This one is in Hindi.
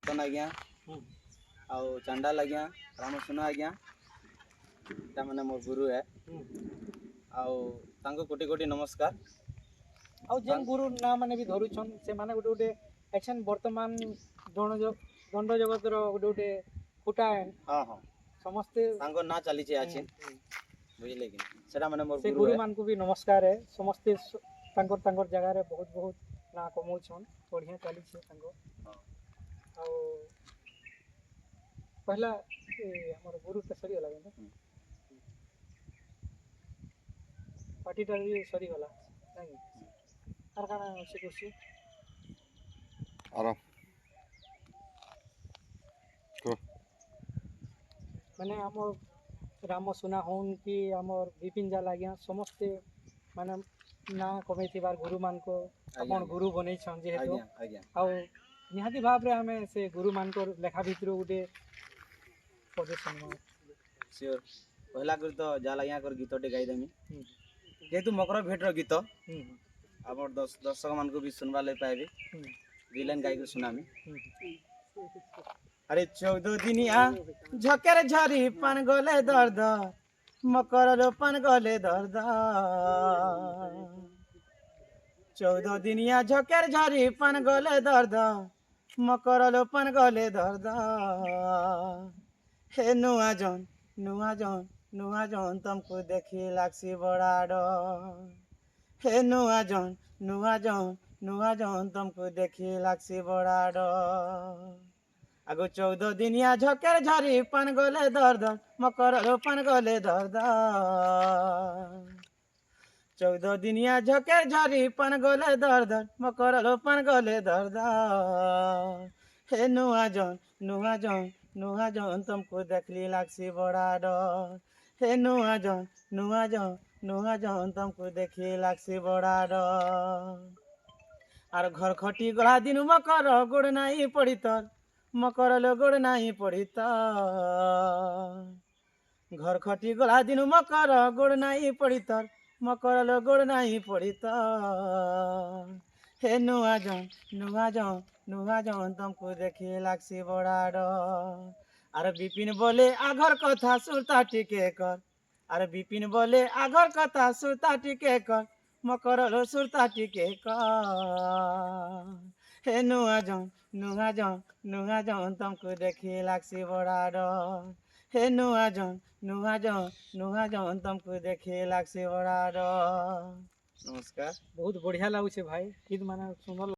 तन आज्ञा आउ चांडाल आज्ञा रामसुना आज्ञा एटा माने मोर गुरु है आउ तांको कोटि कोटि नमस्कार। आउ जेन गुरु ना माने भी धरुछन से माने गोटे गोटे एक्शन वर्तमान दंड जगत रो गोटे गोटे फुटा है। हां हां समस्ते तांको ना चली छे आछे बुझले कि सेटा माने मोर से गुरु गुरु है। मान को भी नमस्कार है। समस्ते तांकर तांकर जगह रे बहुत बहुत ना कमौछन बढ़िया चली छे तांको। आउ पहला हमर गुरु के सरी गला ना पार्टी टा भी सरी गला नहीं आर काना से कुछ आराम को माने हमर राम सुना होन कि हमर विपिन जा लाग्या समस्ते माने ना कमे थिबार गुरु मान को अपन गुरु बनै छन जेहेतु आज्ञा आज्ञा आउ निहाती भाव रे हमें से गुरु मान को लेखा भितर गोटे पजेशन सियोर पहला कर तो जा लाग्या कर गीतटे गाई देमी जेतु मकर भेटर गीत हमर दर्शक मान को भी सुनवा ले पाएबे विलेन गाई को सुनामी। अरे 14 दिनिया झकेर झरी पान गले दर्द मकर रोपन गले दर्द 14 दिनिया झकेर झरी पान गले दर्द मकर रोपन गले दर्द हे नुआ जन तुमको देखी लागसी बड़ा डर हे नुआ जन तुमको देखी लागसी बड़ा डर आगो 14 दिनिया झकेर झरी पान गले दर्द मकर रोपन गले दर्द 14 दिनिया झकेर झरी पान गले दर्द मकर रोपन गले दर्द हे नुआ जन तुमको देखली लागसी बड़ा डर हे नुआ जन तुमको देखी लागसी बड़ा डर आर घर खटी गला दिन मकर गोड़ नहीं पड़ी तर मकर लो गोड़ नहीं पड़ी तर घर खटी गला दिन मकर गोड़ नहीं पड़ी तर मकर लो गोड़ नहीं पड़ी तर हे नुआ जन तुमको देखी लागसी बड़ा डर आर विपिन बोले आघर कथा सुरता टिके कर आर विपिन बोले आघर कथा सुरता टिके कर मकर लो सुरता टिके कर हे नुआ जन तुमको देखी लागसी बड़ा डर हे नुआ जन तुमको देखी लागसी बड़ा डर। नमस्कार बहुत बढ़िया लागू छे भाई गीत माने सुनल